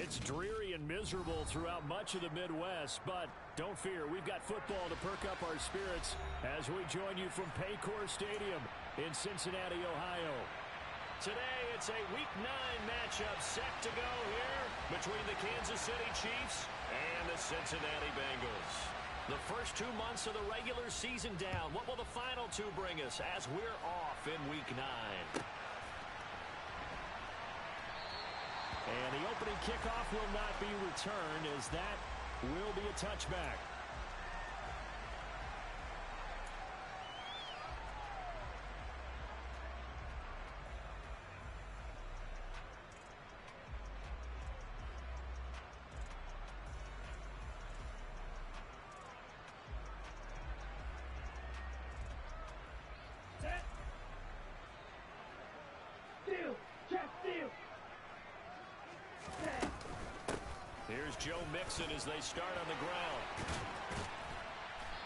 It's dreary and miserable throughout much of the Midwest, but don't fear, we've got football to perk up our spirits as we join you from Paycor Stadium in Cincinnati, Ohio. Today, it's a Week 9 matchup set to go here between the Kansas City Chiefs and the Cincinnati Bengals. The first 2 months of the regular season down. What will the final two bring us as we're off in Week 9? And the opening kickoff will not be returned, as that will be a touchback. Here's Joe Mixon as they start on the ground.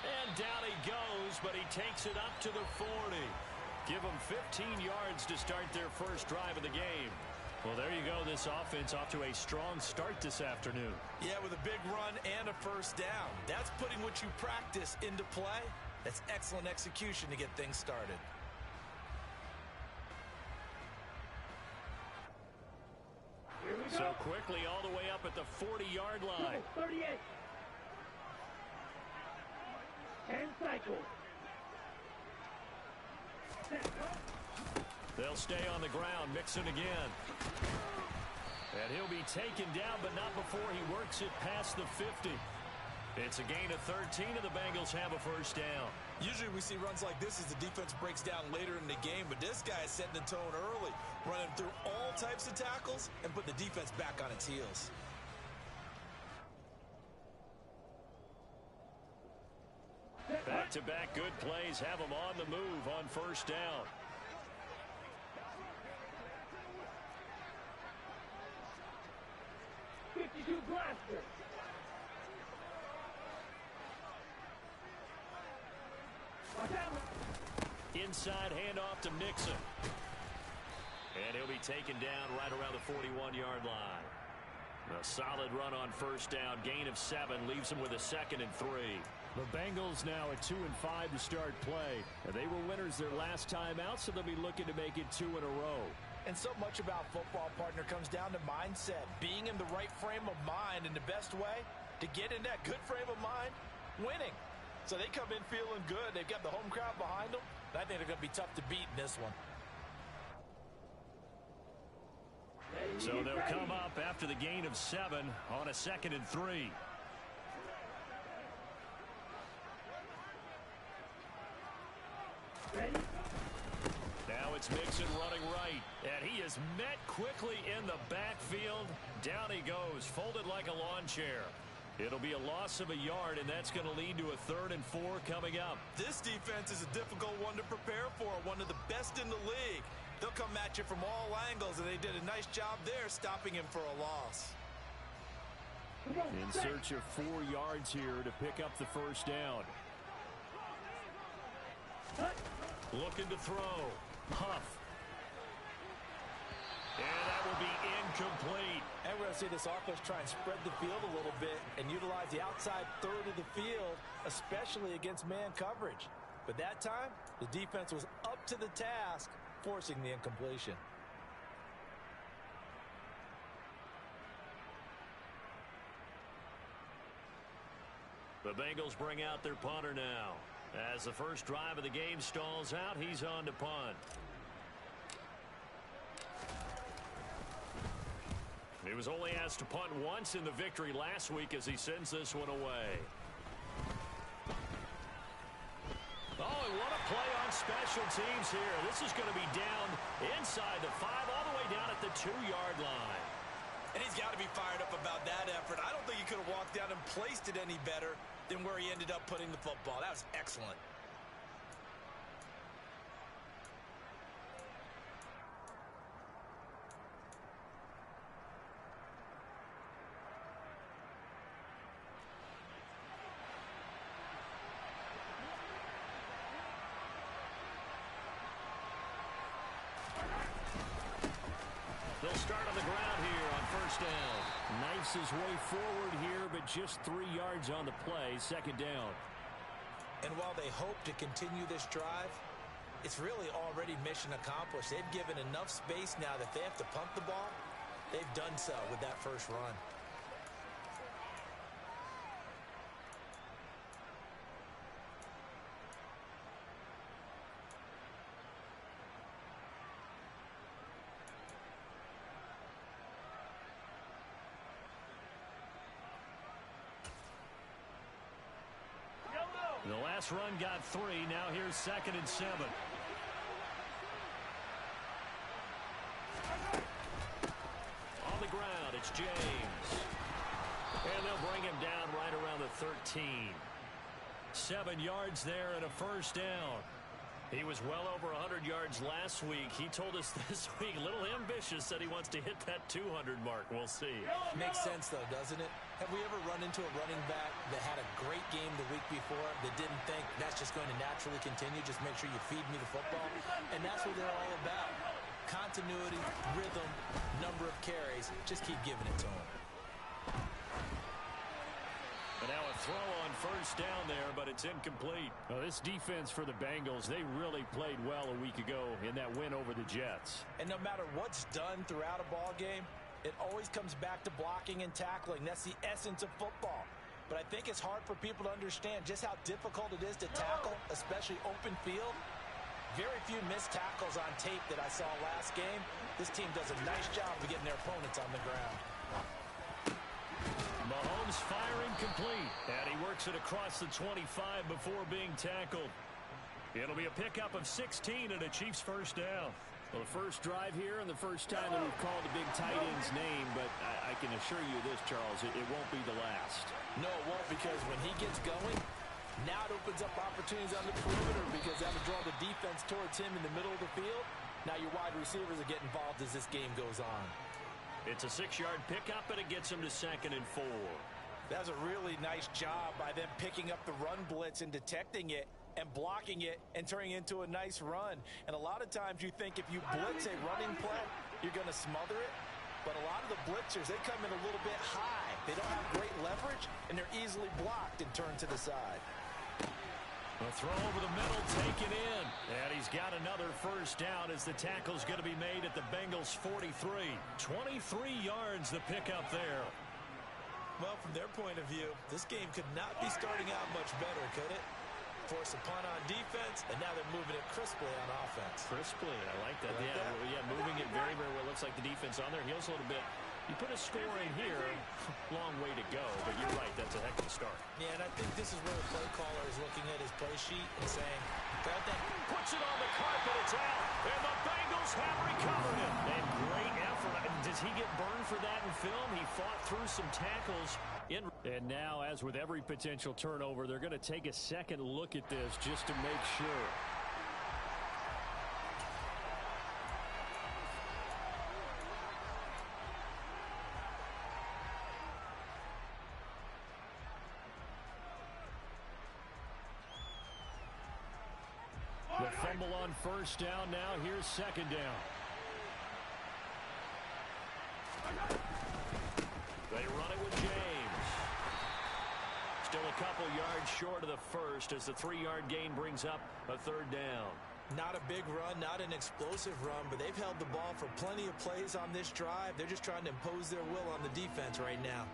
And down he goes, but he takes it up to the 40. Give them 15 yards to start their first drive of the game. Well, there you go. This offense off to a strong start this afternoon. Yeah, with a big run and a first down. That's putting what you practice into play. That's excellent execution to get things started. So quickly all the way up at the 40-yard line. 38. 10 cycles. They'll stay on the ground. Mixon again. And he'll be taken down, but not before he works it past the 50. It's a gain of 13, and the Bengals have a first down. Usually we see runs like this as the defense breaks down later in the game, but this guy is setting the tone early, running through all types of tackles and put the defense back on its heels. Back-to-back good plays have them on the move on first down. Blaster. Inside handoff to Mixon. And he'll be taken down right around the 41-yard line. A solid run on first down. Gain of 7 leaves him with a 2nd and 3. The Bengals now at 2-5 to start play. They were winners their last time out, so they'll be looking to make it 2 in a row. And so much about football, partner, comes down to mindset. Being in the right frame of mind, in the best way to get in that good frame of mind, winning. So they come in feeling good. They've got the home crowd behind them. I think they're going to be tough to beat in this one. So they'll come up after the gain of 7 on a 2nd and 3. Now it's Mixon running right, and he is met quickly in the backfield. Down he goes, folded like a lawn chair. It'll be a loss of a yard, and that's going to lead to a 3rd and 4 coming up. This defense is a difficult one to prepare for, one of the best in the league. They'll come at you from all angles, and they did a nice job there stopping him for a loss. In search of 4 yards here to pick up the first down. Looking to throw. Huff. And that will be incomplete. And we're going to see this offense try and spread the field a little bit and utilize the outside third of the field, especially against man coverage. But that time, the defense was up to the task, forcing the incompletion. The Bengals bring out their punter now. As the first drive of the game stalls out, he's on to punt. He was only asked to punt once in the victory last week as he sends this one away. Oh, and what a play on special teams here. This is going to be down inside the 5, all the way down at the 2-yard line. And he's got to be fired up about that effort. I don't think he could have walked down and placed it any better than where he ended up putting the football. That was excellent. They'll start on the ground here on first down. Knifes his way forward here, but just 3 yards on the play. Second down. And while they hope to continue this drive, it's really already mission accomplished. They've given enough space now that they have to pump the ball. They've done so with that first run. The last run got 3. Now here's 2nd and 7. On the ground, it's James. And they'll bring him down right around the 13. 7 yards there and a first down. He was well over 100 yards last week. He told us this week, a little ambitious, said he wants to hit that 200 mark. We'll see. Makes sense, though, doesn't it? Have we ever run into a running back that had a great game the week before that didn't think that's just going to naturally continue? Just make sure you feed me the football. And that's what they're all about. Continuity, rhythm, number of carries. Just keep giving it to him. But now a throw on first down there, but it's incomplete. Well, this defense for the Bengals, they really played well a week ago in that win over the Jets. And no matter what's done throughout a ball game, it always comes back to blocking and tackling. That's the essence of football. But I think it's hard for people to understand just how difficult it is to tackle, especially open field. Very few missed tackles on tape that I saw last game. This team does a nice job of getting their opponents on the ground. Mahomes firing complete, and he works it across the 25 before being tackled. It'll be a pickup of 16 and a Chiefs first down. Well, the first drive here and the first time that we've called a big tight end's name, but I can assure you this, Charles, it won't be the last. No, it won't, because when he gets going, now it opens up opportunities on the perimeter because they have to draw the defense towards him in the middle of the field. Now your wide receivers will get involved as this game goes on. It's a 6-yard pickup, and it gets him to 2nd and 4. That's a really nice job by them picking up the run blitz and detecting it and blocking it and turning it into a nice run. And a lot of times you think if you blitz a running play, you're going to smother it. But a lot of the blitzers, they come in a little bit high. They don't have great leverage, and they're easily blocked and turned to the side. A throw over the middle, taken in. And he's got another first down as the tackle's going to be made at the Bengals' 43. 23 yards the pickup there. Well, from their point of view, this game could not be starting out much better, could it? Force a punt on defense, and now they're moving it crisply on offense. Crisply, I like that. Like that? Yeah, moving it very, very well. Looks like the defense on their heels a little bit. You put a score in here, long way to go, but you're right, that's a heck of a start. Yeah, and I think this is where the play caller is looking at his play sheet and saying, got that. Puts it on the carpet, it's out, and the Bengals have recovered it. And great effort. Does he get burned for that in film? He fought through some tackles. And now, as with every potential turnover, they're going to take a second look at this just to make sure. The fumble on first down. Now here's 2nd down. They run it with James. Still a couple yards short of the first as the 3-yard gain brings up a 3rd down. Not a big run, not an explosive run, but they've held the ball for plenty of plays on this drive. They're just trying to impose their will on the defense right now.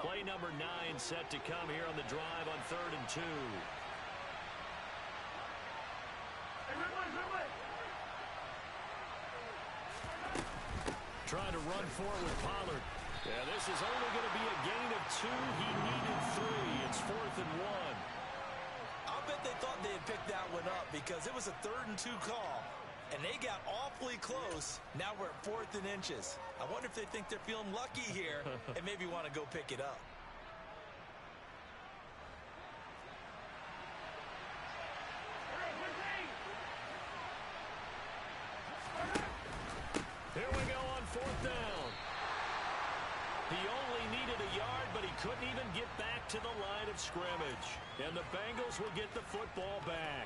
Play number 9 set to come here on the drive on 3rd and 2. Trying to run forward with Pollard. Yeah, this is only going to be a gain of 2. He needed 3. It's 4th and 1. I'll bet they thought they had picked that one up because it was a 3rd and 2 call. And they got awfully close. Now we're at 4th and inches. I wonder if they think they're feeling lucky here and maybe want to go pick it up. Here we go on 4th down. He only needed a yard, but he couldn't even get back to the line of scrimmage. And the Bengals will get the football back.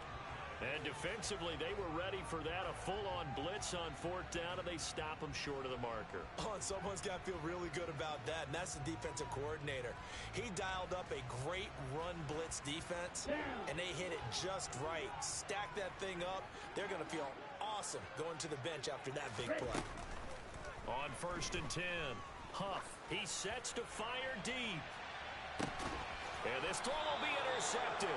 And defensively, they were ready for that, a full-on blitz on fourth down, and they stop them short of the marker. Oh, and someone's got to feel really good about that, and that's the defensive coordinator. He dialed up a great run blitz defense, and they hit it just right. Stack that thing up. They're going to feel awesome going to the bench after that big play. On 1st and 10, Huff, he sets to fire deep. And this throw will be intercepted.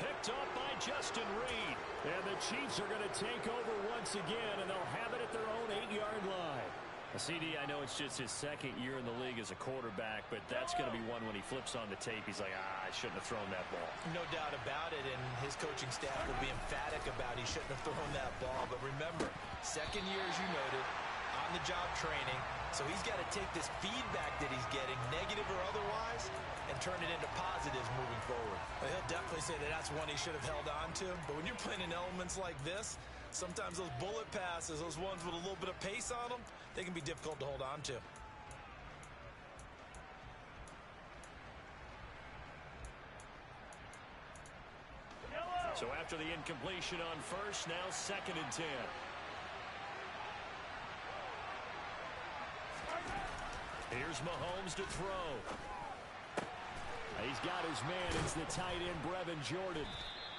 Picked up by Justin Reed. And the Chiefs are going to take over once again, and they'll have it at their own 8-yard line. CD, I know it's just his second year in the league as a quarterback, but that's going to be one when he flips on the tape. He's like, I shouldn't have thrown that ball. No doubt about it, and his coaching staff will be emphatic about he shouldn't have thrown that ball. But remember, second year, as you noted, on-the-job training, so he's got to take this feedback that he's getting, negative or otherwise, and turn it into positives moving forward. Well, he'll definitely say that that's one he should have held on to, but when you're playing in elements like this, sometimes those bullet passes, those ones with a little bit of pace on them, they can be difficult to hold on to. So after the incompletion on first, now 2nd and 10. Here's Mahomes to throw. He's got his man. It's the tight end, Brevin Jordan.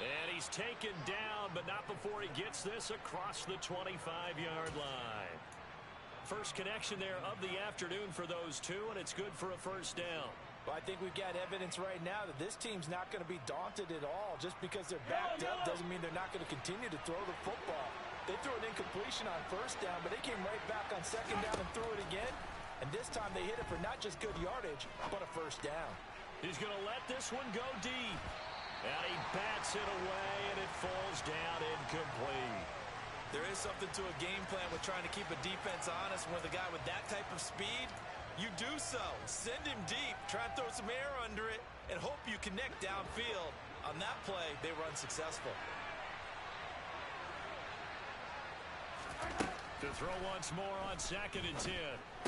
And he's taken down, but not before he gets this across the 25-yard line. First connection there of the afternoon for those two, and it's good for a first down. Well, I think we've got evidence right now that this team's not going to be daunted at all. Just because they're backed up doesn't mean they're not going to continue to throw the football. They threw an incompletion on first down, but they came right back on second down and threw it again. And this time they hit it for not just good yardage, but a first down. He's going to let this one go deep. And he bats it away, and it falls down incomplete. There is something to a game plan with trying to keep a defense honest. With a guy with that type of speed, you do so. Send him deep, try and throw some air under it, and hope you connect downfield. On that play, they were unsuccessful. To throw once more on 2nd and 10.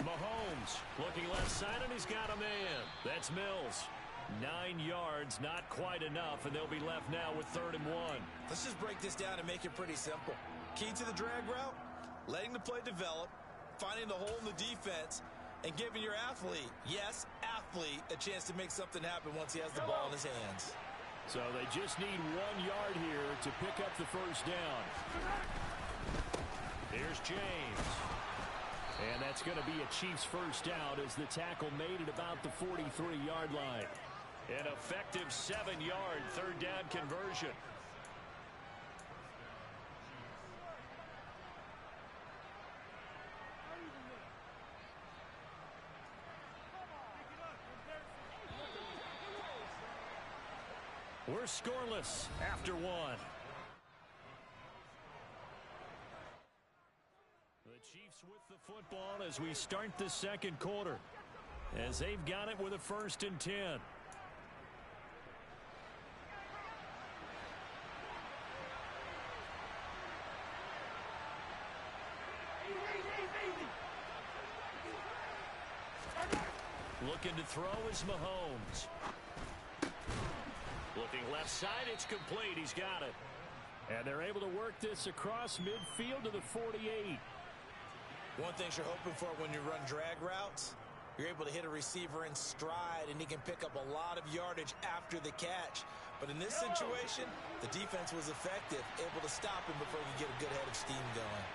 Mahomes looking left side, and he's got a man. That's Mills. 9 yards, not quite enough, and they'll be left now with 3rd and 1. Let's just break this down and make it pretty simple. Key to the drag route, letting the play develop, finding the hole in the defense, and giving your athlete, yes, athlete, a chance to make something happen once he has the ball in his hands. So they just need 1 yard here to pick up the first down. Here's James. And that's going to be a Chiefs first down as the tackle made at about the 43-yard line. An effective 7-yard 3rd down conversion. We're scoreless after 1. Chiefs with the football as we start the 2nd quarter, as they've got it with a 1st and 10. Looking to throw is Mahomes. Looking left side, it's complete. He's got it. And they're able to work this across midfield to the 48. One thing you're hoping for when you run drag routes, you're able to hit a receiver in stride, and he can pick up a lot of yardage after the catch. But in this situation, the defense was effective, able to stop him before he could get a good head of steam going.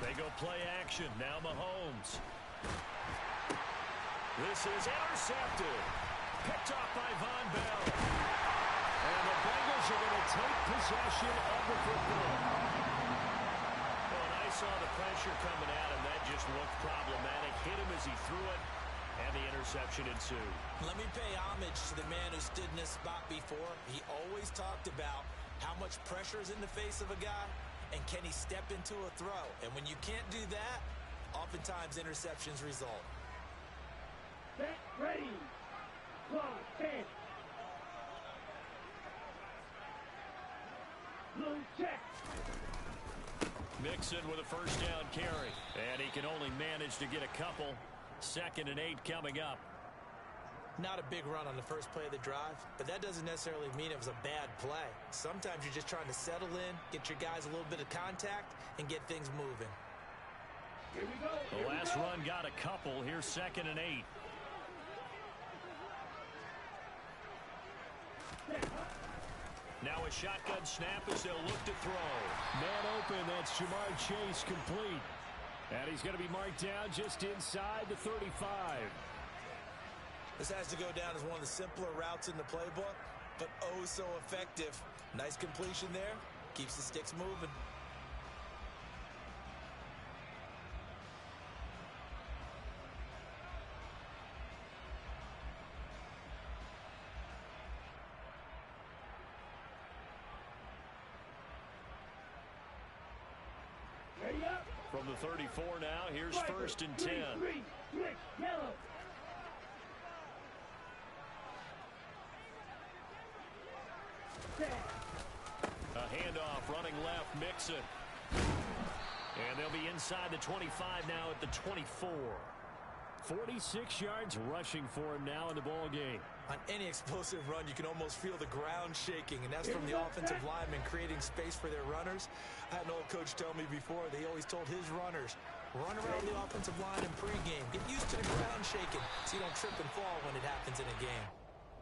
They go play action. Now Mahomes. This is intercepted. Picked off by Von Bell. And the Bengals are going to take possession of the football. Well, and I saw the pressure coming at him. That just looked problematic. Hit him as he threw it, and the interception ensued. Let me pay homage to the man who stood in this spot before. He always talked about how much pressure is in the face of a guy, and can he step into a throw. And when you can't do that, oftentimes interceptions result. Set, ready. Clock, 10. Blue check. Mixon with a first down carry. And he can only manage to get a couple. 2nd and 8 coming up. Not a big run on the first play of the drive, but that doesn't necessarily mean it was a bad play. Sometimes you're just trying to settle in, get your guys a little bit of contact, and get things moving. Here we go. The last run got a couple. Here's 2nd and 8. Now a shotgun snap as they'll look to throw. Man open, that's Jamar Chase complete. And he's going to be marked down just inside the 35. This has to go down as one of the simpler routes in the playbook, but oh so effective. Nice completion there. Keeps the sticks moving. Ready up. From the 34 now, here's Striker. 1st and 10. Green, switch, yellow. A handoff running left, Mixon. And they'll be inside the 25 now at the 24. 46 yards rushing for him now in the ball game. On any explosive run, you can almost feel the ground shaking, and that's from the offensive linemen creating space for their runners. I had an old coach tell me before, they always told his runners, run around the offensive line in pregame. Get used to the ground shaking so you don't trip and fall when it happens in a game.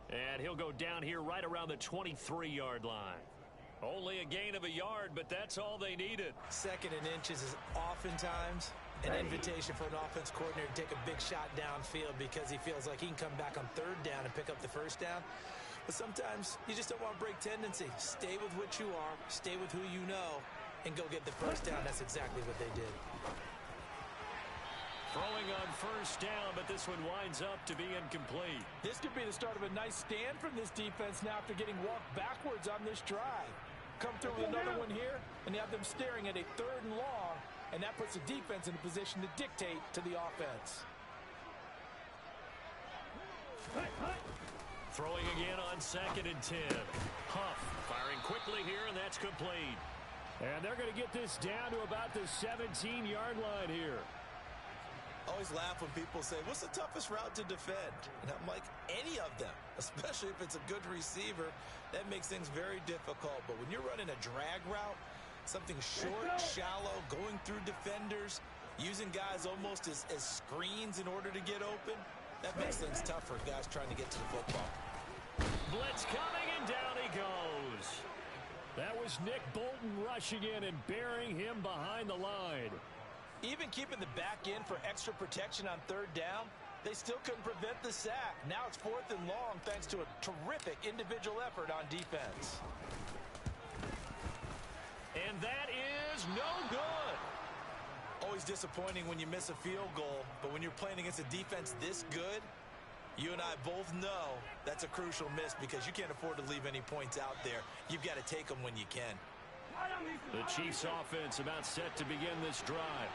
And he'll go down here right around the 23-yard line. Only a gain of a yard, but that's all they needed. 2nd and inches is oftentimes an invitation for an offense coordinator to take a big shot downfield because he feels like he can come back on 3rd down and pick up the 1st down. But sometimes you just don't want to break tendency. Stay with what you are, stay with who you know, and go get the 1st down. That's exactly what they did. Throwing on 1st down, but this one winds up to be incomplete. This could be the start of a nice stand from this defense now after getting walked backwards on this drive. Come through with another one here, and you have them staring at a 3rd and long, and that puts the defense in a position to dictate to the offense. Throwing again on 2nd and 10. Huff firing quickly here, and that's complete. And they're going to get this down to about the 17-yard line here. I always laugh when people say, what's the toughest route to defend? And I'm like, any of them, especially if it's a good receiver. That makes things very difficult. But when you're running a drag route, something short, shallow, going through defenders, using guys almost as screens in order to get open, that makes things tough for guys trying to get to the football. Blitz coming, and down he goes. That was Nick Bolton rushing in and burying him behind the line. Even keeping the back in for extra protection on 3rd down, they still couldn't prevent the sack. Now it's 4th and long thanks to a terrific individual effort on defense. And that is no good. Always disappointing when you miss a field goal, but when you're playing against a defense this good, you and I both know that's a crucial miss because you can't afford to leave any points out there. You've got to take them when you can. The Chiefs offense about set to begin this drive.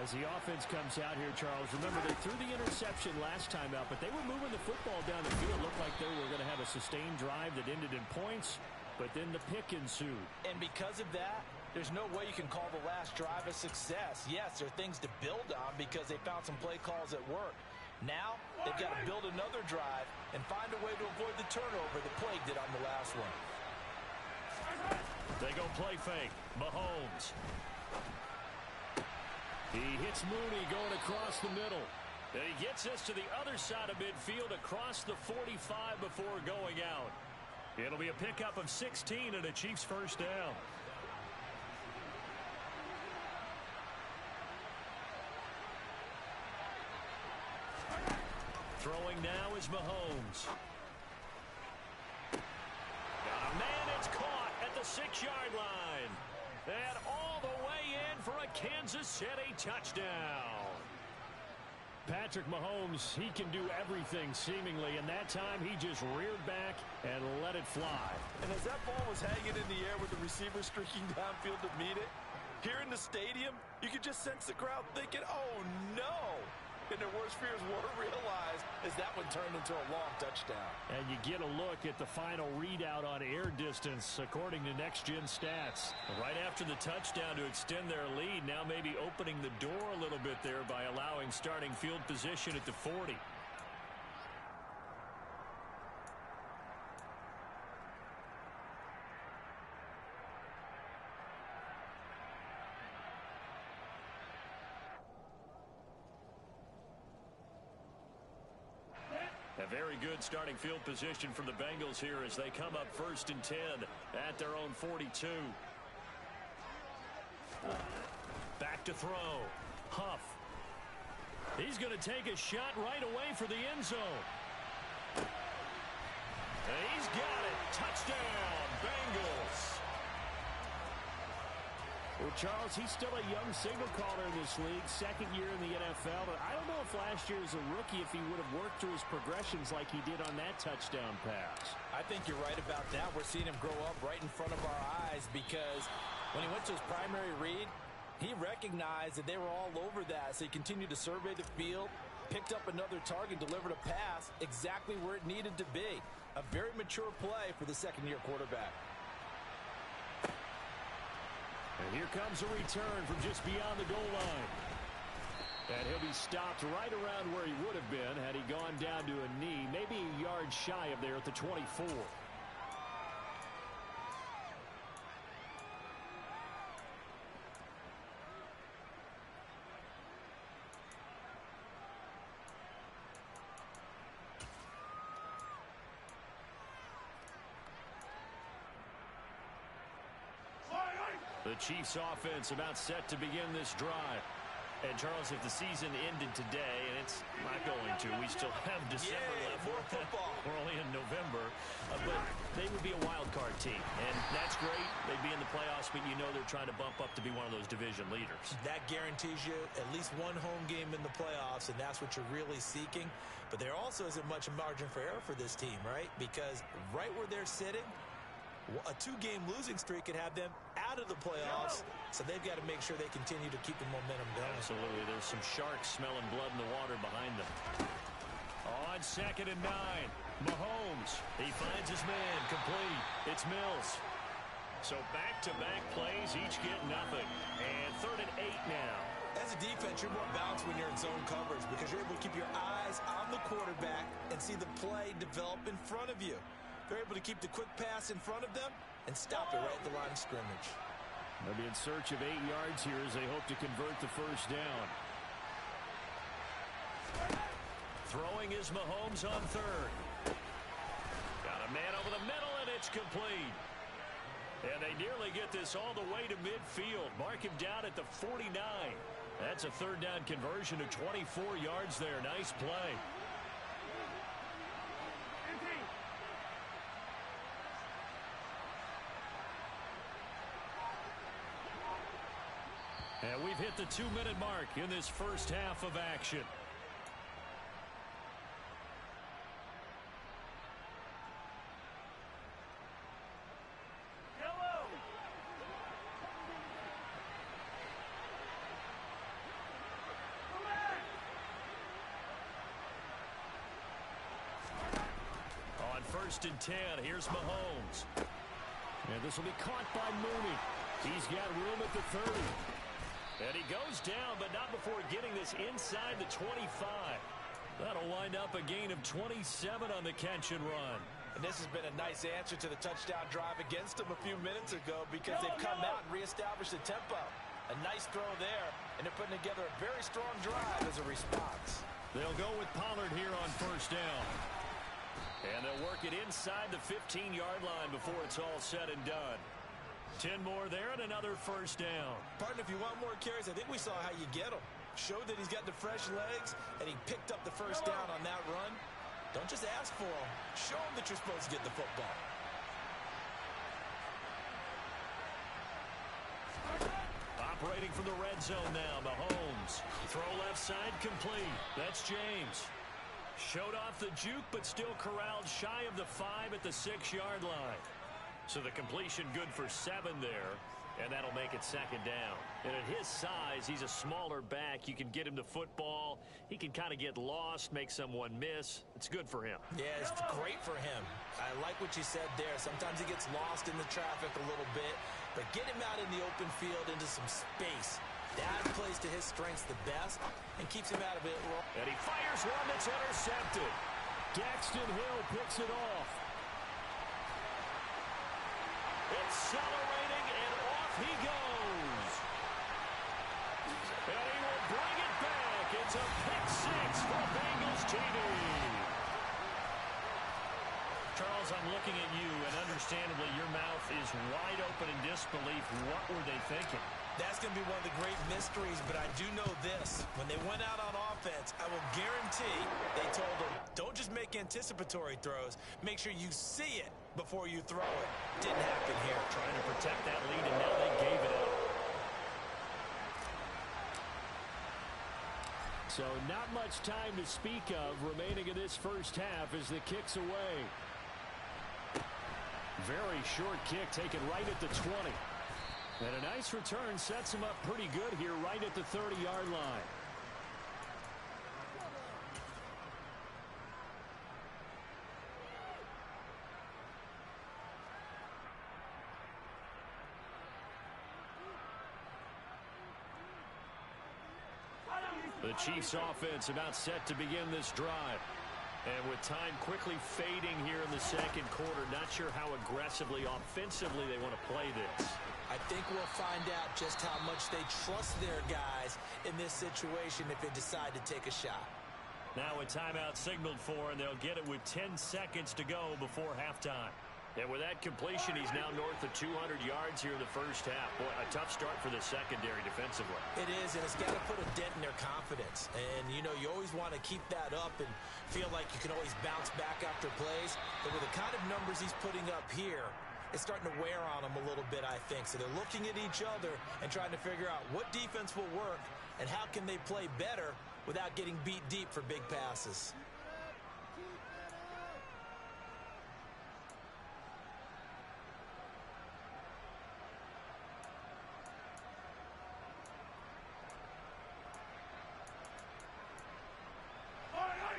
As the offense comes out here, Charles, remember they threw the interception last time out, but they were moving the football down the field. Looked like they were going to have a sustained drive that ended in points, but then the pick ensued. And because of that, there's no way you can call the last drive a success. Yes, there are things to build on because they found some play calls at work. Now, they've got to build another drive and find a way to avoid the turnover that plagued it on the last one. They go play fake. Mahomes. He hits Mooney going across the middle. And he gets us to the other side of midfield across the 45 before going out. It'll be a pickup of 16 and a Chiefs 1st down. Throwing now is Mahomes. Got a man, it's caught at the 6-yard line. And all the way in for a Kansas City touchdown. Patrick Mahomes, he can do everything seemingly, and that time he just reared back and let it fly. And as that ball was hanging in the air with the receiver streaking downfield to meet it, here in the stadium, you could just sense the crowd thinking, oh no! And their worst fears were realized as that one turned into a long touchdown. And you get a look at the final readout on air distance according to Next Gen Stats. Right after the touchdown to extend their lead, now maybe opening the door a little bit there by allowing starting field position at the 40. A very good starting field position for the Bengals here as they come up 1st and 10 at their own 42. Back to throw. Huff. He's going to take a shot right away for the end zone. He's got it. Touchdown, Bengals. Well, Charles, he's still a young signal caller in this league, second year in the NFL. But I don't know if last year as a rookie, if he would have worked through his progressions like he did on that touchdown pass. I think you're right about that. We're seeing him grow up right in front of our eyes because when he went to his primary read, he recognized that they were all over that. So he continued to survey the field, picked up another target, delivered a pass exactly where it needed to be. A very mature play for the second-year quarterback. And here comes a return from just beyond the goal line. And he'll be stopped right around where he would have been had he gone down to a knee, maybe a yard shy of there at the 24. The Chiefs offense about set to begin this drive. And Charles, if the season ended today, and it's not going to, we still have December left. More football. We're only in November. But they would be a wild card team. And that's great. They'd be in the playoffs, but you know they're trying to bump up to be one of those division leaders. That guarantees you at least one home game in the playoffs, and that's what you're really seeking. But there also isn't much margin for error for this team, right? Because right where they're sitting, a 2-game losing streak could have them out of the playoffs, so they've got to make sure they continue to keep the momentum going. Absolutely. There's some sharks smelling blood in the water behind them. On 2nd and 9, Mahomes. He finds his man, complete. It's Mills. So back-to-back plays, each get nothing. And 3rd and 8 now. As a defense, you're more balanced when you're in zone coverage because you're able to keep your eyes on the quarterback and see the play develop in front of you. They're able to keep the quick pass in front of them and stop it right at the line of scrimmage. They'll be in search of 8 yards here as they hope to convert the first down. Throwing is Mahomes on 3rd. Got a man over the middle, and it's complete. And they nearly get this all the way to midfield. Mark him down at the 49. That's a 3rd down conversion of 24 yards there. Nice play. And we've hit the 2-minute mark in this first half of action. Yellow. On 1st and 10, here's Mahomes. And this will be caught by Mooney. He's got room at the 30. And he goes down, but not before getting this inside the 25. That'll wind up a gain of 27 on the catch and run. And this has been a nice answer to the touchdown drive against them a few minutes ago because they've come out and reestablished the tempo. A nice throw there, and they're putting together a very strong drive as a response. They'll go with Pollard here on 1st down. And they'll work it inside the 15-yard line before it's all said and done. 10 more there and another 1st down. Partner, if you want more carries, I think we saw how you get them. Showed that he's got the fresh legs, and he picked up the first down on that run. Don't just ask for them. Show them that you're supposed to get the football. Operating from the red zone now, Mahomes. Throw left side complete. That's James. Showed off the juke, but still corralled shy of the 5 at the 6-yard line. So the completion good for 7 there, and that'll make it 2nd down. And at his size, he's a smaller back. You can get him the football. He can kind of get lost, make someone miss. It's good for him. Yeah, it's great for him. I like what you said there. Sometimes he gets lost in the traffic a little bit, but get him out in the open field into some space. That plays to his strengths the best and keeps him out of it. And he fires one that's intercepted. Daxton Hill picks it off. Accelerating, and off he goes. And he will bring it back. It's a pick 6 for Bengals TV. Charles, I'm looking at you, and understandably, your mouth is wide open in disbelief. What were they thinking? That's going to be one of the great mysteries, but I do know this. When they went out on offense, I will guarantee they told them, don't just make anticipatory throws. Make sure you see it before you throw it. Didn't happen here. Trying to protect that lead, and now they gave it up. So not much time to speak of remaining in this first half as the kick's away. Very short kick taken right at the 20. And a nice return sets him up pretty good here right at the 30-yard line. The Chiefs offense about set to begin this drive. And with time quickly fading here in the second quarter, not sure how aggressively, offensively they want to play this. I think we'll find out just how much they trust their guys in this situation if they decide to take a shot. Now a timeout signaled for, and they'll get it with 10 seconds to go before halftime. And with that completion, he's now north of 200 yards here in the first half. Boy, a tough start for the secondary defensively. It is, and it's got to put a dent in their confidence. And, you know, you always want to keep that up and feel like you can always bounce back after plays. But with the kind of numbers he's putting up here, it's starting to wear on them a little bit, I think. So they're looking at each other and trying to figure out what defense will work and how can they play better without getting beat deep for big passes.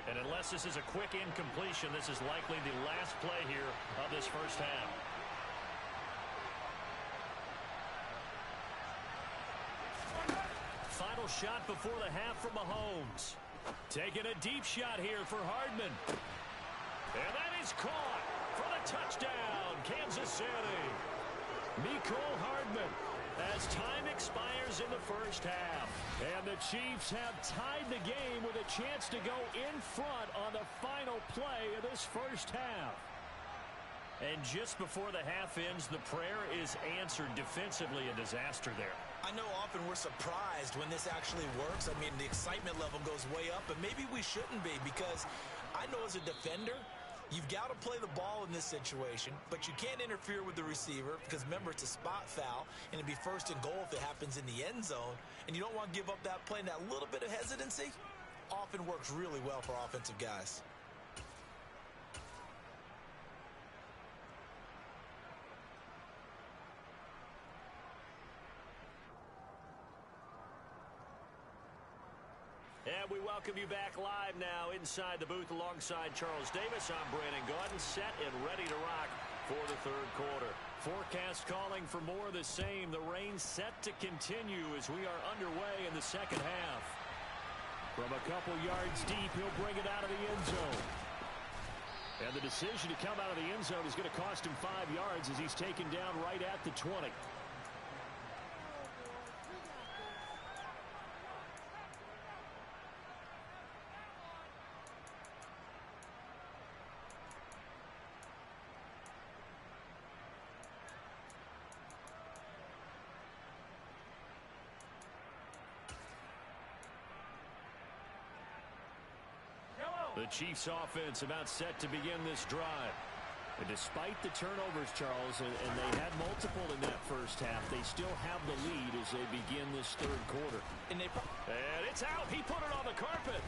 And unless this is a quick incompletion, this is likely the last play here of this first half. Final shot before the half from Mahomes. Taking a deep shot here for Hardman. And that is caught for the touchdown, Kansas City. Mecole Hardman as time expires in the first half. And the Chiefs have tied the game with a chance to go in front on the final play of this first half. And just before the half ends, the prayer is answered. Defensively, a disaster there. I know often we're surprised when this actually works. I mean, the excitement level goes way up, but maybe we shouldn't be, because I know as a defender, you've got to play the ball in this situation, but you can't interfere with the receiver because, remember, it's a spot foul, and it'd be first and goal if it happens in the end zone, and you don't want to give up that play. And that little bit of hesitancy often works really well for offensive guys. And we welcome you back live now inside the booth alongside Charles Davis. I'm Brandon Gaudin, set and ready to rock for the third quarter. Forecast calling for more of the same. The rain set to continue as we are underway in the second half. From a couple yards deep, he'll bring it out of the end zone. And the decision to come out of the end zone is going to cost him 5 yards as he's taken down right at the 20. The Chiefs offense about set to begin this drive. And despite the turnovers, Charles, and they had multiple in that first half, they still have the lead as they begin this third quarter. And it's out. He put it on the carpet.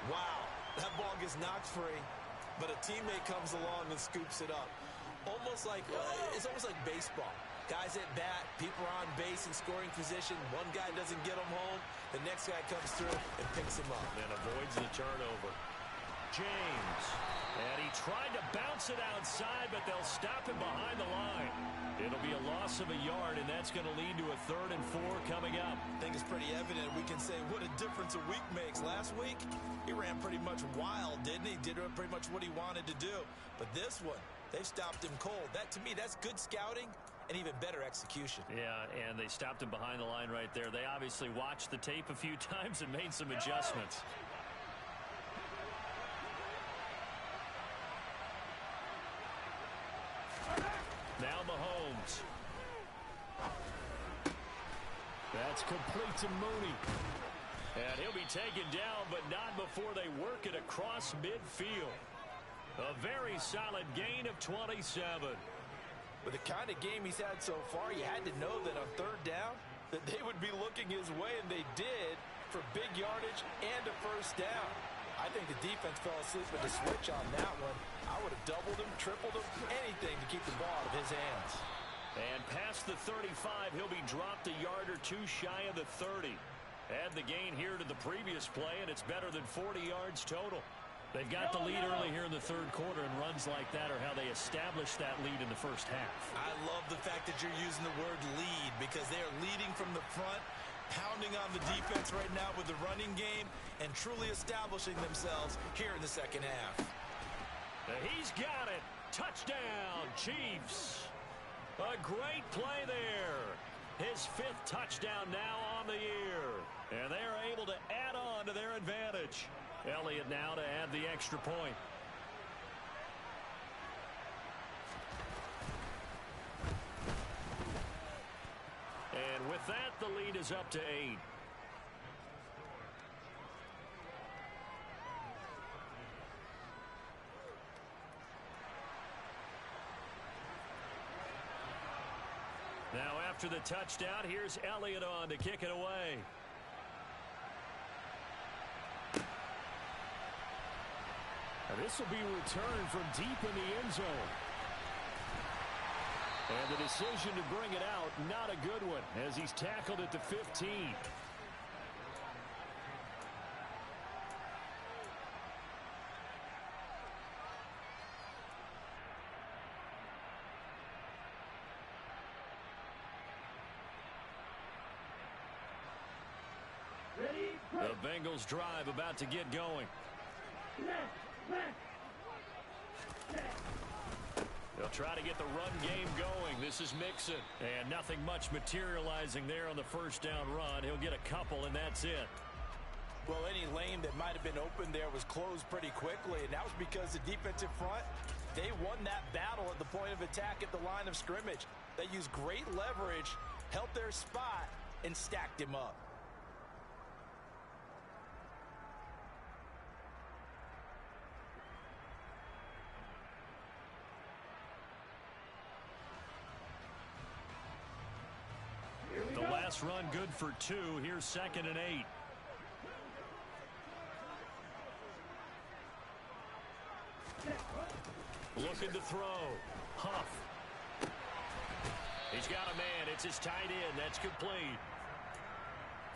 Wow, that ball gets knocked free, but a teammate comes along and scoops it up. It's almost like baseball. Guys at bat, people are on base in scoring position. One guy doesn't get him home. The next guy comes through and picks him up. And avoids the turnover. James. And he tried to bounce it outside, but they'll stop him behind the line. It'll be a loss of a yard, and that's going to lead to a 3rd and 4 coming up. I think it's pretty evident. We can say what a difference a week makes. Last week, he ran pretty much wild, didn't he? Did pretty much what he wanted to do. But this one, they stopped him cold. That, to me, that's good scouting and even better execution. Yeah, and they stopped him behind the line right there. They obviously watched the tape a few times and made some adjustments. Mahomes. That's complete to Mooney. And he'll be taken down, but not before they work it across midfield. A very solid gain of 27. With the kind of game he's had so far, you had to know that on third down, that they would be looking his way, and they did, for big yardage and a first down. I think the defense fell asleep with the switch on that one. I would have doubled him, tripled him, anything to keep the ball out of his hands. And past the 35, he'll be dropped a yard or two shy of the 30. Add the gain here to the previous play, and it's better than 40 yards total. They've got the lead early here in the third quarter, and runs like that are how they establish that lead in the first half. I love the fact that you're using the word lead, because they are leading from the front, pounding on the defense right now with the running game, and truly establishing themselves here in the second half. He's got it. Touchdown, Chiefs. A great play there. His 5th touchdown now on the year. And they're able to add on to their advantage. Elliott now to add the extra point. And with that, the lead is up to 8. Now after the touchdown, here's Elliott on to kick it away. And this will be returned from deep in the end zone. And the decision to bring it out, not a good one, as he's tackled at the 15. The Bengals drive about to get going. They'll try to get the run game going. This is Mixon. And nothing much materializing there on the first down run. He'll get a couple, and that's it. Well, any lane that might have been open there was closed pretty quickly, and that was because the defensive front, they won that battle at the point of attack at the line of scrimmage. They used great leverage, held their spot, and stacked him up. The last run good for 2. Here's 2nd and 8. Looking to throw. Huff. He's got a man. It's his tight end. That's complete.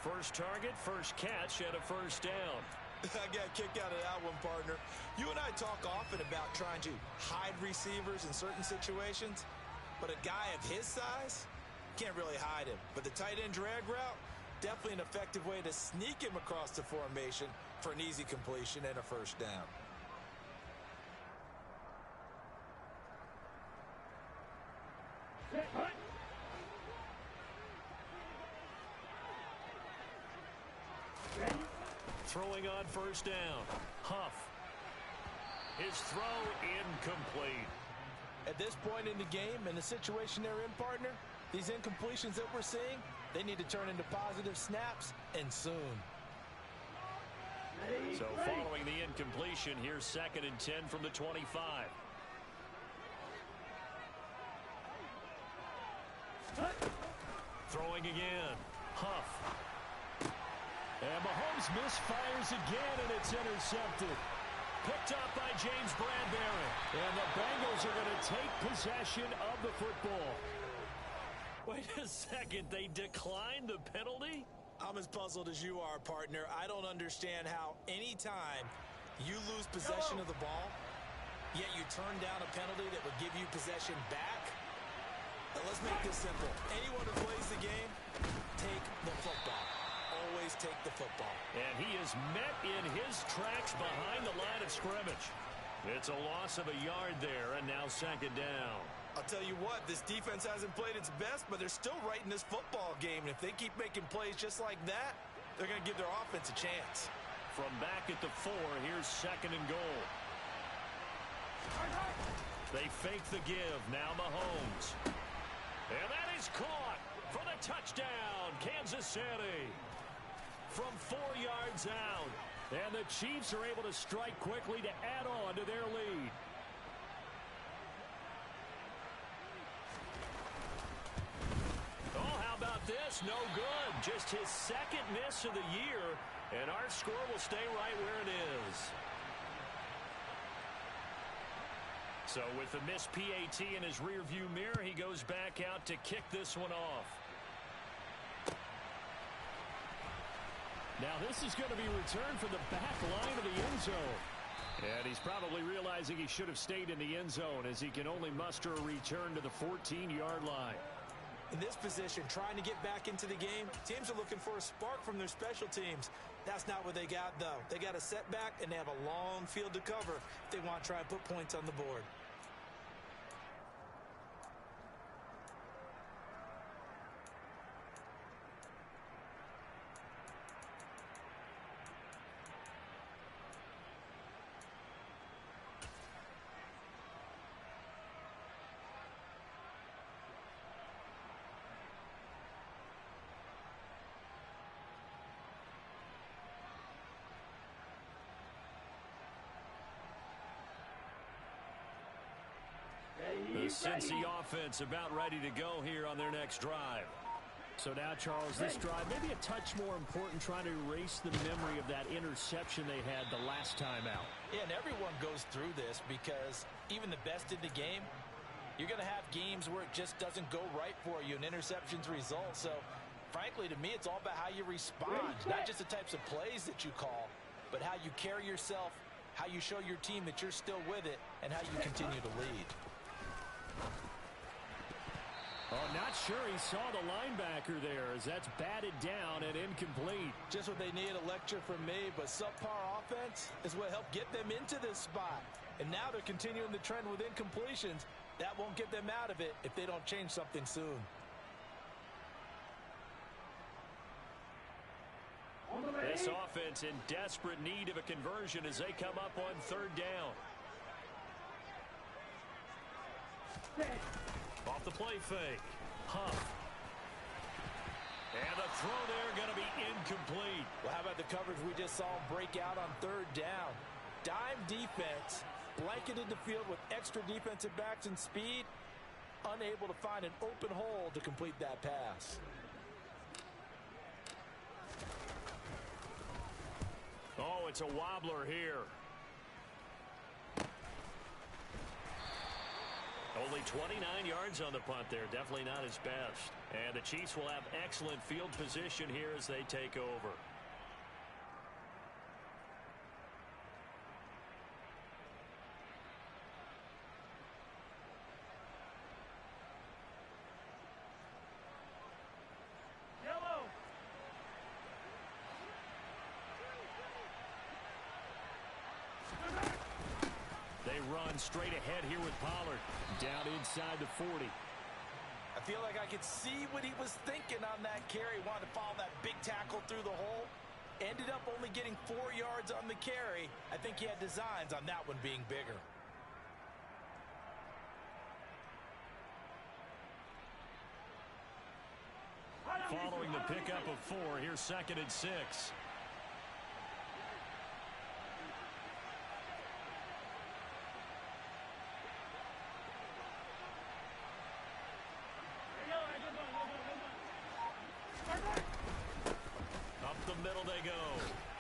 First target, first catch, and a first down. I got a kick out of that one, partner. You and I talk often about trying to hide receivers in certain situations, but a guy of his size can't really hide him. But the tight end drag route, definitely an effective way to sneak him across the formation for an easy completion and a first down. Throwing on first down. Huff. His throw incomplete. At this point in the game, in the situation they're in, partner, these incompletions that we're seeing, they need to turn into positive snaps, and soon. So following the incompletion, here's 2nd and 10 from the 25. Throwing again. Huff. And Mahomes misfires again, and it's intercepted. Picked up by James Bradbury. And the Bengals are going to take possession of the football. Wait a second. They declined the penalty? I'm as puzzled as you are, partner. I don't understand how any time you lose possession of the ball, yet you turn down a penalty that would give you possession back. Now, let's make this simple. Anyone who plays the game, take the football. Always take the football. And he is met in his tracks behind the line of scrimmage. It's a loss of a yard there, and now 2nd down. I'll tell you what, this defense hasn't played its best, but they're still right in this football game. And if they keep making plays just like that, they're going to give their offense a chance. From back at the 4, here's 2nd and goal. They fake the give. Now Mahomes. is caught for the touchdown, Kansas City. From 4 yards out. And the Chiefs are able to strike quickly to add on to their lead. Oh, how about this? No good. Just his second miss of the year. And our score will stay right where it is. So with the missed PAT in his rearview mirror, he goes back out to kick this one off. Now this is going to be returned from the back line of the end zone. And he's probably realizing he should have stayed in the end zone as he can only muster a return to the 14-yard line. In this position, trying to get back into the game, teams are looking for a spark from their special teams. That's not what they got, though. They got a setback, and they have a long field to cover if they want to try and put points on the board. The Cincy offense about ready to go here on their next drive. So now, Charles, this drive maybe a touch more important, trying to erase the memory of that interception they had the last time out. Yeah, and everyone goes through this because even the best in the game, you're going to have games where it just doesn't go right for you, and interceptions result. So, frankly, to me, it's all about how you respond, not just the types of plays that you call, but how you carry yourself, how you show your team that you're still with it, and how you continue to lead. Oh, not sure he saw the linebacker there as that's batted down and incomplete. Just what they need, a lecture from me, but subpar offense is what helped get them into this spot. And now they're continuing the trend with incompletions. That won't get them out of it if they don't change something soon. This offense in desperate need of a conversion as they come up on third down. Off the play fake. Huff. And the throw there going to be incomplete. Well, how about the coverage we just saw break out on third down? Dime defense, blanketed the field with extra defensive backs and speed, unable to find an open hole to complete that pass. Oh, it's a wobbler here. Only 29 yards on the punt there. Definitely not his best. And the Chiefs will have excellent field position here as they take over. Straight ahead here with Pollard. Down inside the 40. I feel like I could see what he was thinking on that carry. Wanted to follow that big tackle through the hole. Ended up only getting 4 yards on the carry. I think he had designs on that one being bigger. Following the pickup of 4, here's 2nd and 6.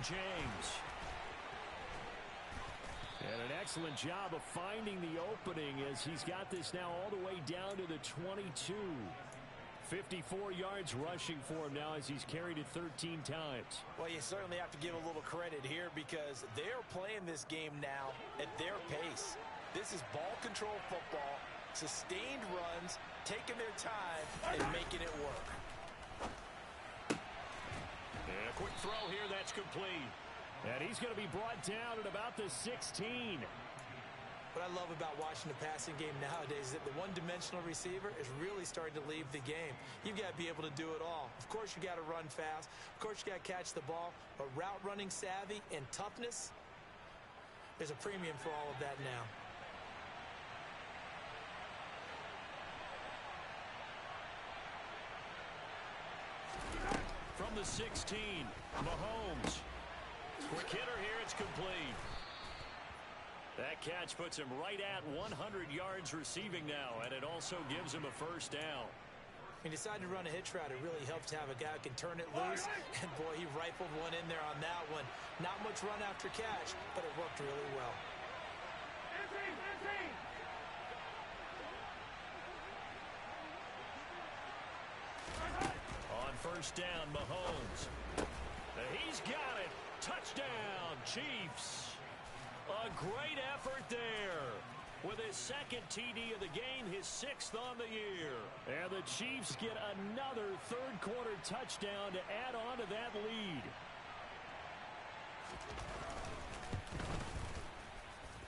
James. And an excellent job of finding the opening as he's got this now all the way down to the 22. 54 yards rushing for him now as he's carried it 13 times. Well, you certainly have to give a little credit here because they're playing this game now at their pace. This is ball control football, sustained runs, taking their time, and making it work. And a quick throw here, that's complete. And he's going to be brought down at about the 16. What I love about watching the passing game nowadays is that the one-dimensional receiver is really starting to leave the game. You've got to be able to do it all. Of course, you got to run fast. Of course, you got to catch the ball. But route running savvy and toughness, there's a premium for all of that now. the 16. Mahomes. Quick hitter here. It's complete. That catch puts him right at 100 yards receiving now, and it also gives him a first down. He decided to run a hitch route. It really helps to have a guy who can turn it loose. And, boy, he rifled one in there on that one. Not much run after catch, but it worked really well. On first down, Mahomes. He's got it. Touchdown, Chiefs. A great effort there. With his second TD of the game, his 6th on the year. And the Chiefs get another third-quarter touchdown to add on to that lead.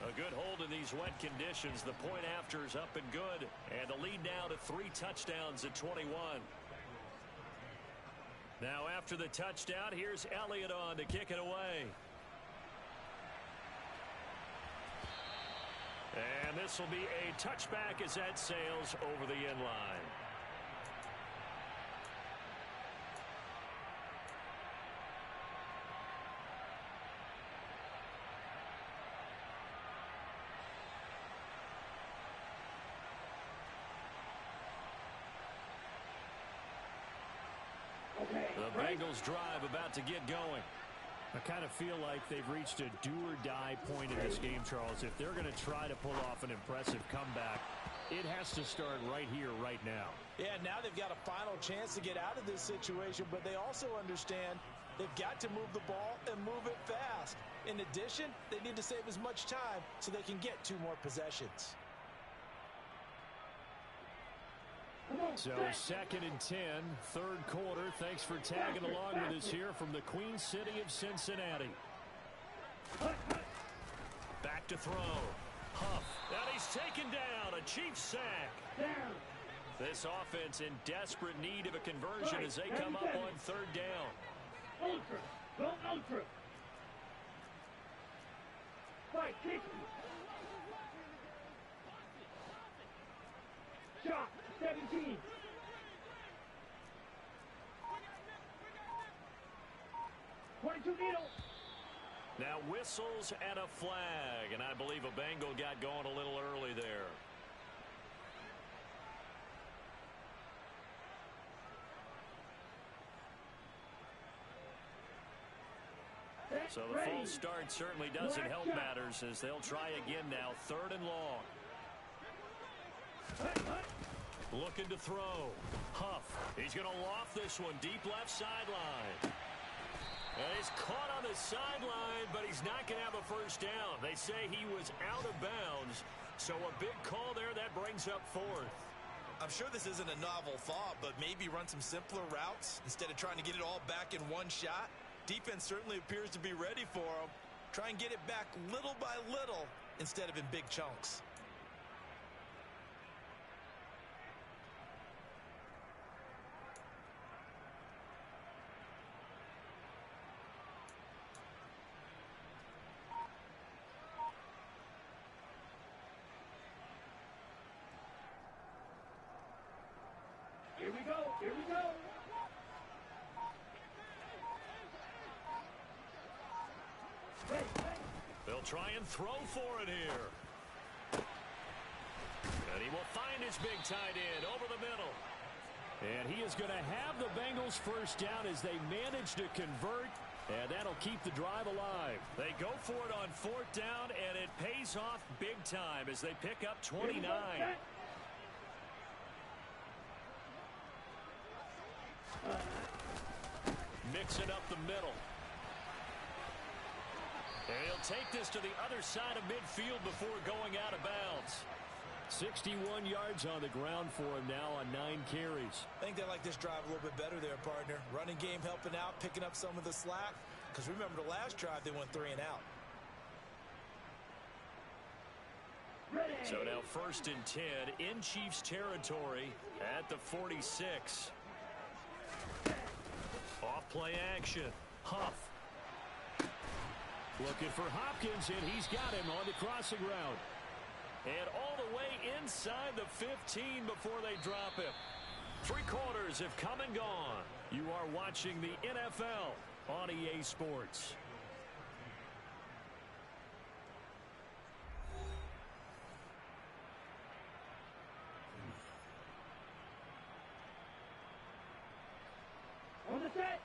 A good hold in these wet conditions. The point after is up and good. And the lead now to 3 touchdowns at 21. Now after the touchdown, here's Elliott on to kick it away. And this will be a touchback as that sails over the end line. The Bengals drive about to get going. I kind of feel like they've reached a do-or-die point in this game, Charles. If they're going to try to pull off an impressive comeback, it has to start right here, right now. Yeah, now they've got a final chance to get out of this situation, but they also understand they've got to move the ball and move it fast. In addition, they need to save as much time so they can get 2 more possessions. So 2nd and 10, third quarter. Thanks for tagging along with us here from the Queen City of Cincinnati. Back to throw. Huff. And he's taken down. A Chiefs sack. This offense in desperate need of a conversion as they come up on 3rd down. Ultra. Go ultra. Fight, kick. Shot. 17. Now whistles and a flag, and I believe a Bengal got going a little early there. So the false start certainly doesn't help matters as they'll try again now, 3rd and long. Looking to throw. Huff. He's going to loft this one deep left sideline. And he's caught on the sideline, but he's not going to have a first down. They say he was out of bounds. So a big call there that brings up 4th. I'm sure this isn't a novel thought, but maybe run some simpler routes instead of trying to get it all back in one shot. Defense certainly appears to be ready for him. Try and get it back little by little instead of in big chunks. Here we go. Here we go. They'll try and throw for it here. And he will find his big tight end over the middle. And he is going to have the Bengals first down as they manage to convert, and that'll keep the drive alive. They go for it on 4th down, and it pays off big time as they pick up 29. Mixing up the middle. And he'll take this to the other side of midfield before going out of bounds. 61 yards on the ground for him now on 9 carries. I think they like this drive a little bit better there, partner. Running game helping out, picking up some of the slack. Because remember the last drive, they went 3 and out. So now 1st and 10 in Chiefs territory at the 46. Off play action. Huff. Looking for Hopkins, and he's got him on the crossing route. And all the way inside the 15 before they drop him. Three quarters have come and gone. You are watching the NFL on EA Sports.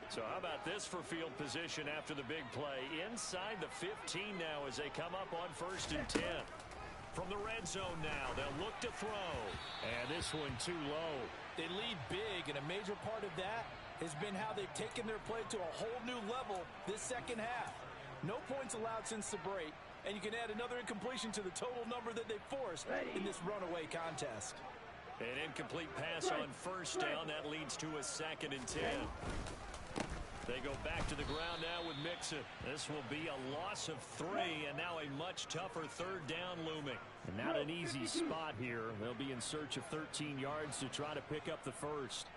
So how about this for field position after the big play? Inside the 15 now as they come up on 1st and 10. From the red zone now, they'll look to throw. And this one too low. They lead big, and a major part of that has been how they've taken their play to a whole new level this second half. No points allowed since the break, and you can add another incompletion to the total number that they forced in this runaway contest. An incomplete pass on 1st down. That leads to a 2nd and 10. They go back to the ground now with Mixon. This will be a loss of 3, and now a much tougher 3rd down looming. And not an easy spot here. They'll be in search of 13 yards to try to pick up the 1st.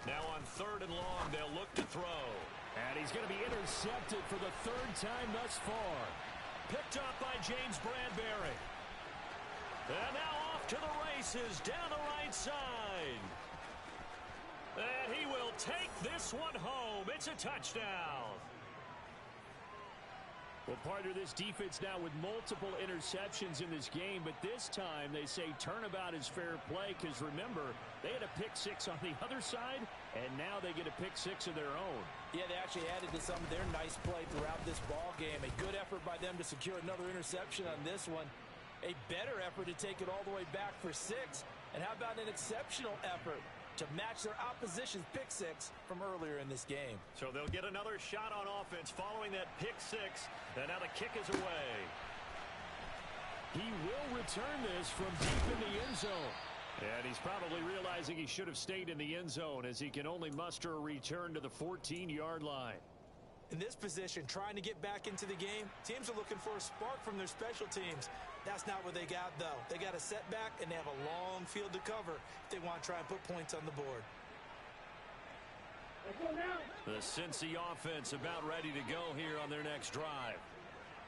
Now on 3rd and long, they'll look to throw. And he's going to be intercepted for the 3rd time thus far. Picked up by James Bradbury. And now off to the races down the right side. And he will take this one home. It's a touchdown. Well, partner, this defense now with multiple interceptions in this game, but this time they say turnabout is fair play because, remember, they had a pick 6 on the other side, and now they get a pick 6 of their own. Yeah, they actually added to some of their nice play throughout this ball game. A good effort by them to secure another interception on this one. A better effort to take it all the way back for 6. And how about an exceptional effort to match their opposition's pick 6 from earlier in this game? So they'll get another shot on offense following that pick 6. And now the kick is away. He will return this from deep in the end zone. And he's probably realizing he should have stayed in the end zone as he can only muster a return to the 14-yard line. In this position, trying to get back into the game, teams are looking for a spark from their special teams. That's not what they got, though. They got a setback, and they have a long field to cover if they want to try and put points on the board. The Cincy offense about ready to go here on their next drive.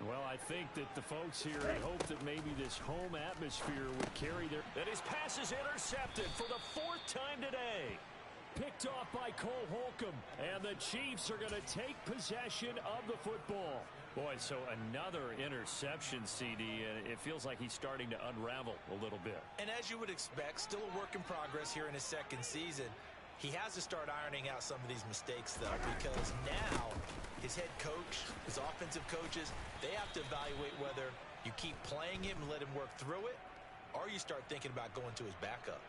Well, I think that the folks here had hoped that maybe this home atmosphere would carry their... And his pass is intercepted for the 4th time today. Picked off by Cole Holcomb. And the Chiefs are going to take possession of the football. Boy, so another interception, CD, and it feels like he's starting to unravel a little bit. And as you would expect, still a work in progress here in his 2nd season. He has to start ironing out some of these mistakes, though, because now his head coach, his offensive coaches, they have to evaluate whether you keep playing him and let him work through it, or you start thinking about going to his backup.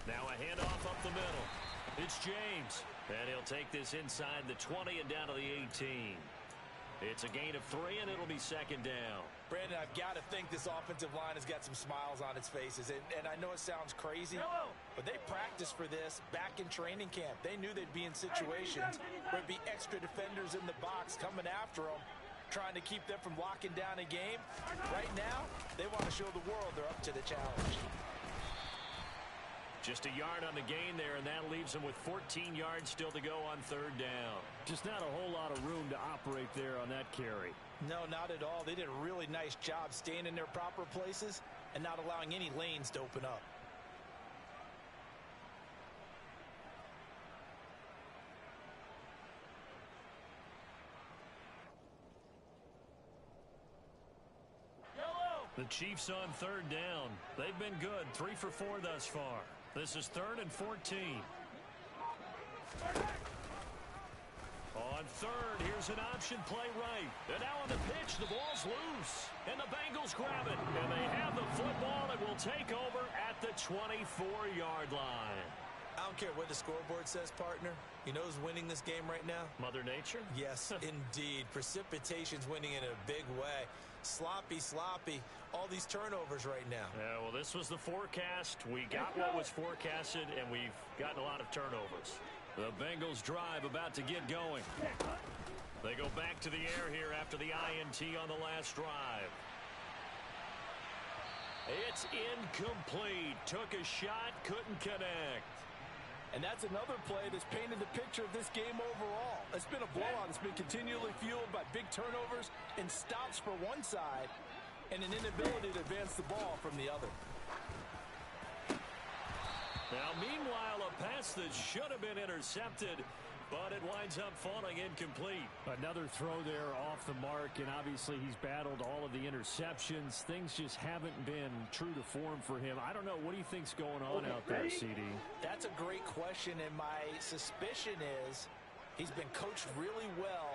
Now a handoff up the middle. It's James. And he'll take this inside the 20 and down to the 18. It's a gain of 3, and it'll be 2nd down. Brandon, I've got to think this offensive line has got some smiles on its faces. And I know it sounds crazy, but they practiced for this back in training camp. They knew they'd be in situations where there'd be extra defenders in the box coming after them, trying to keep them from locking down a game. Right now, they want to show the world they're up to the challenge. Just a yard on the gain there, and that leaves them with 14 yards still to go on 3rd down. Just not a whole lot of room to operate there on that carry. No, not at all. They did a really nice job staying in their proper places and not allowing any lanes to open up. The Chiefs on 3rd down. They've been good, 3 for 4 thus far. This is 3rd and 14. On 3rd, here's an option play right. And now on the pitch, the ball's loose. And the Bengals grab it. And they have the football and will take over at the 24-yard line. I don't care what the scoreboard says, partner. You know who's winning this game right now? Mother Nature? Yes, indeed. Precipitation's winning in a big way. Sloppy. All these turnovers right now. Yeah, well, this was the forecast. We got what was forecasted, and we've gotten a lot of turnovers. The Bengals drive about to get going. They go back to the air here after the INT on the last drive. It's incomplete. Took a shot, couldn't connect. And that's another play that's painted the picture of this game overall. It's been a blowout. It's been continually fueled by big turnovers and stops for one side and an inability to advance the ball from the other. Now, meanwhile, a pass that should have been intercepted, but it winds up falling incomplete. Another throw there off the mark, and obviously he's battled all of the interceptions. Things just haven't been true to form for him. I don't know. What do you think's going on out there, CD? That's a great question, and my suspicion is he's been coached really well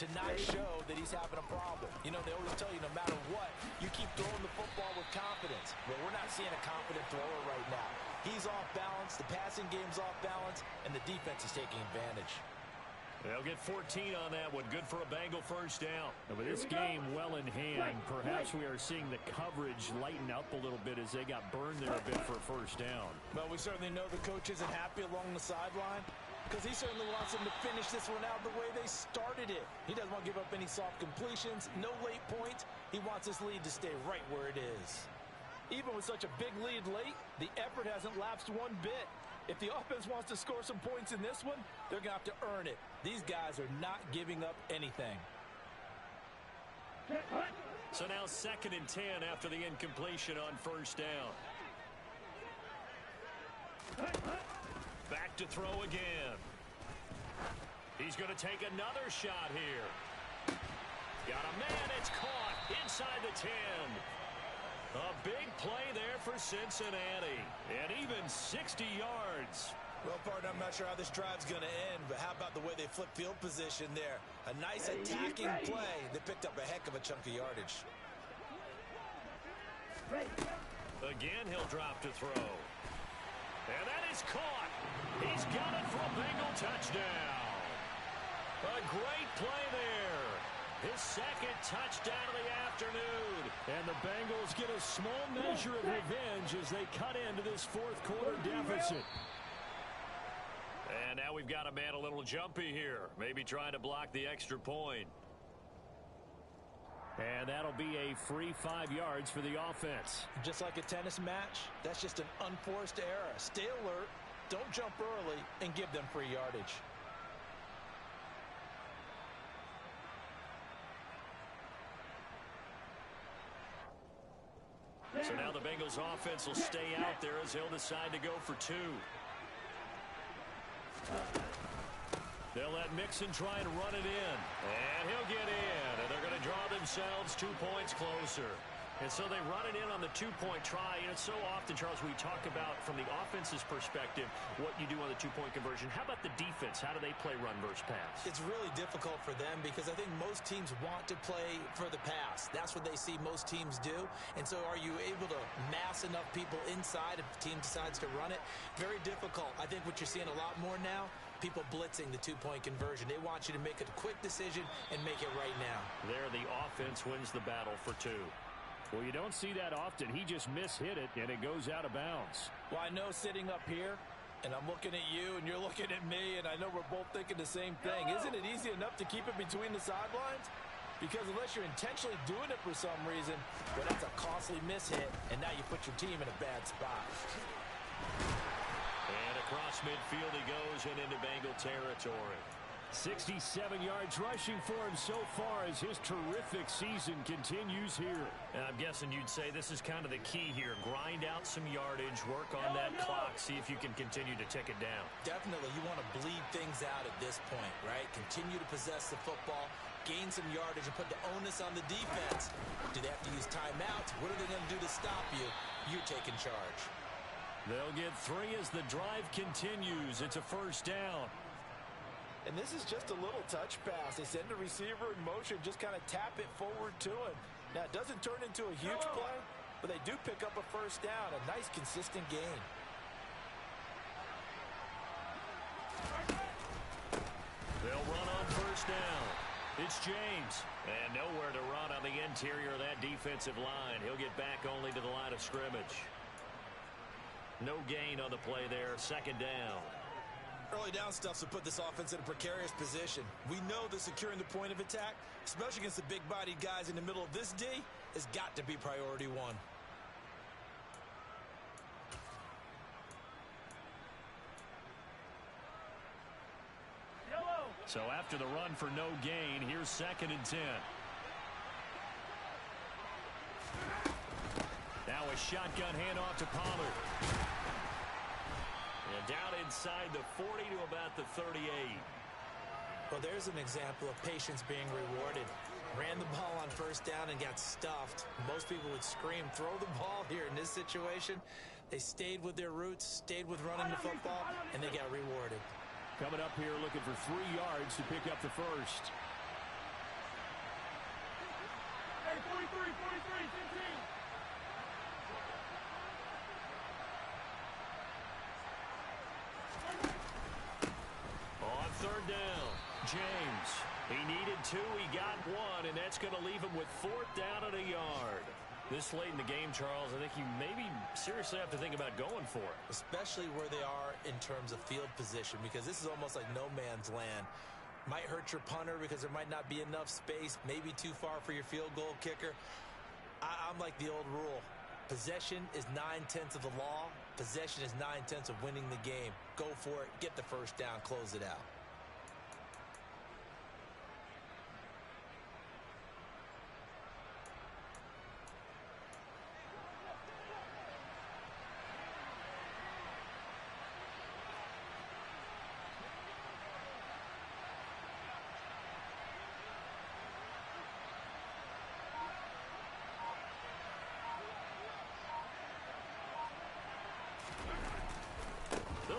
to not show that he's having a problem. You know, they always tell you no matter what, you keep throwing the football with confidence. Well, we're not seeing a confident thrower right now. He's off balance, the passing game's off balance, and the defense is taking advantage. They'll get 14 on that one. Good for a Bengal first down. And with this game well in hand, perhaps we are seeing the coverage lighten up a little bit as they got burned there a bit for a first down. Well, we certainly know the coach isn't happy along the sideline because he certainly wants them to finish this one out the way they started it. He doesn't want to give up any soft completions, no late points. He wants his lead to stay right where it is. Even with such a big lead late, the effort hasn't lapsed one bit. If the offense wants to score some points in this one, they're going to have to earn it. These guys are not giving up anything. So now 2nd and 10 after the incompletion on first down. Back to throw again. He's going to take another shot here. Got a man, it's caught inside the 10. A big play there for Cincinnati, and even 60 yards. Well, partner, I'm not sure how this drive's going to end, but how about the way they flip field position there? A nice attacking play. They picked up a heck of a chunk of yardage. Again, he'll drop to throw. And that is caught. He's got it for a Bengal touchdown. A great play there. His 2nd touchdown of the afternoon. And the Bengals get a small measure of revenge as they cut into this 4th quarter deficit. And now we've got a man a little jumpy here. Maybe trying to block the extra point. And that'll be a free 5 yards for the offense. Just like a tennis match, that's just an unforced error. Stay alert, don't jump early, and give them free yardage. So now the Bengals offense will stay out there as they'll decide to go for 2. They'll let Mixon try and run it in. And he'll get in. And they're going to draw themselves 2 points closer. And so they run it in on the 2-point try. And it's so often, Charles, we talk about from the offense's perspective what you do on the 2-point conversion. How about the defense? How do they play run versus pass? It's really difficult for them because I think most teams want to play for the pass. That's what they see most teams do. And so are you able to mass enough people inside if the team decides to run it? Very difficult. I think what you're seeing a lot more now, people blitzing the 2-point conversion. They want you to make a quick decision and make it right now. There, the offense wins the battle for 2. Well, you don't see that often. He just mishit it, and it goes out of bounds. Well, I know sitting up here, and I'm looking at you, and you're looking at me, and I know we're both thinking the same thing. Isn't it easy enough to keep it between the sidelines? Because unless you're intentionally doing it for some reason, well, that's a costly mishit, and now you put your team in a bad spot. And across midfield he goes and into Bengal territory. 67 yards rushing for him so far as his terrific season continues here. And I'm guessing you'd say this is kind of the key here. Grind out some yardage, work on that clock, see if you can continue to tick it down. Definitely. You want to bleed things out at this point, right? Continue to possess the football, gain some yardage, and put the onus on the defense. Do they have to use timeouts? What are they going to do to stop you? You're taking charge. They'll get 3 as the drive continues. It's a first down. And this is just a little touch pass. They send the receiver in motion, just kind of tap it forward to him. Now, it doesn't turn into a huge play, but they do pick up a first down, a nice, consistent gain. They'll run on first down. It's James. And nowhere to run on the interior of that defensive line. He'll get back only to the line of scrimmage. No gain on the play there. 2nd down. Early down stuff to put this offense in a precarious position. We know that securing the point of attack, especially against the big-bodied guys in the middle of this D, has got to be priority 1. So after the run for no gain, here's 2nd and 10. Now a shotgun handoff to Pollard. And down inside the 40 to about the 38. Well, there's an example of patience being rewarded. Ran the ball on 1st down and got stuffed. Most people would scream, throw the ball here in this situation. They stayed with their roots, stayed with running the football, and they got rewarded. Coming up here looking for 3 yards to pick up the first. Hey, 43, 15. On 3rd down, James. He needed 2, he got 1, and that's going to leave him with 4th down and a yard. This late in the game, Charles, I think you maybe seriously have to think about going for it. Especially where they are in terms of field position, because this is almost like no man's land. Might hurt your punter because there might not be enough space, maybe too far for your field goal kicker. I'm like the old rule. Possession is 9/10 of the law. Possession is 9/10 of winning the game. Go for it, get the 1st down, close it out.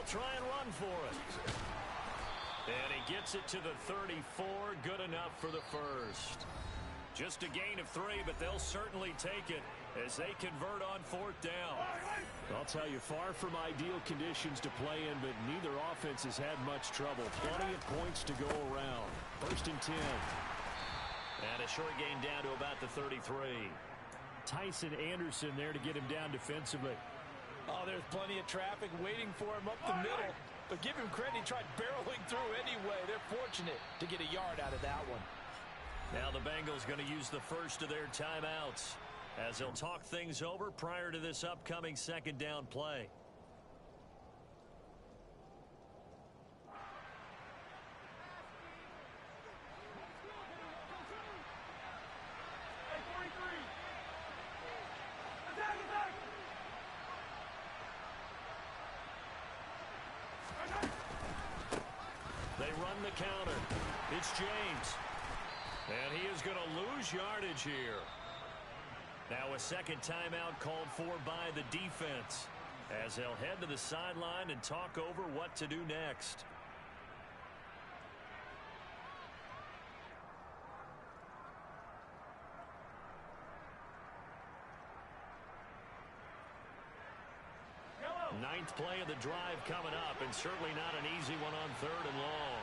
Try and run for it. And he gets it to the 34. Good enough for the first. Just a gain of 3, but they'll certainly take it as they convert on 4th down. I'll tell you, far from ideal conditions to play in, but neither offense has had much trouble. Plenty of points to go around. 1st and 10. And a short gain down to about the 33. Tyson Anderson there to get him down defensively. Oh, there's plenty of traffic waiting for him up the middle. But give him credit, he tried barreling through anyway. They're fortunate to get a yard out of that one. Now the Bengals going to use the first of their timeouts as they'll talk things over prior to this upcoming 2nd down play. Counter. It's James. And he is going to lose yardage here. Now a 2nd timeout called for by the defense as they'll head to the sideline and talk over what to do next. Ninth play of the drive coming up, and certainly not an easy one on 3rd and long.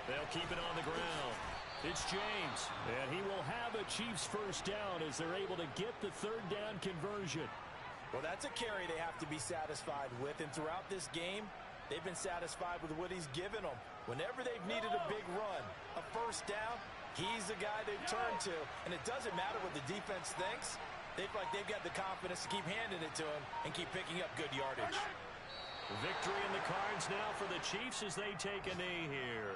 They'll keep it on the ground. It's James. And he will have a Chiefs 1st down as they're able to get the 3rd down conversion. Well, that's a carry they have to be satisfied with. And throughout this game, they've been satisfied with what he's given them. Whenever they've needed a big run, a 1st down, he's the guy they've turned to. And it doesn't matter what the defense thinks. They feel like they've got the confidence to keep handing it to him and keep picking up good yardage. Victory in the cards now for the Chiefs as they take a knee here.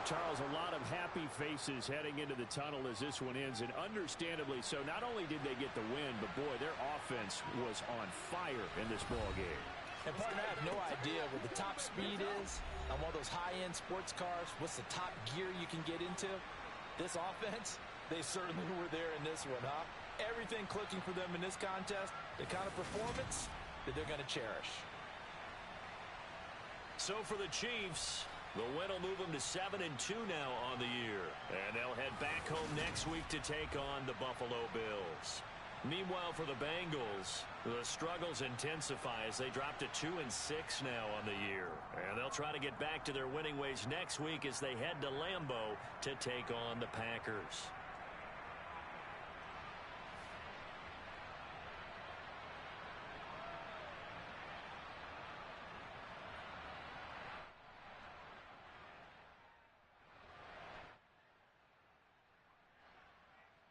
Charles, a lot of happy faces heading into the tunnel as this one ends, and understandably so. Not only did they get the win, but boy, their offense was on fire in this ball game. And partner, I have no idea what the top speed is on one of those high-end sports cars. What's the top gear you can get into? This offense, they certainly were there in this one, huh? Everything clicking for them in this contest, the kind of performance that they're going to cherish. So for the Chiefs, the win will move them to 7-2 now on the year. And they'll head back home next week to take on the Buffalo Bills. Meanwhile, for the Bengals, the struggles intensify as they drop to 2-6 now on the year. And they'll try to get back to their winning ways next week as they head to Lambeau to take on the Packers.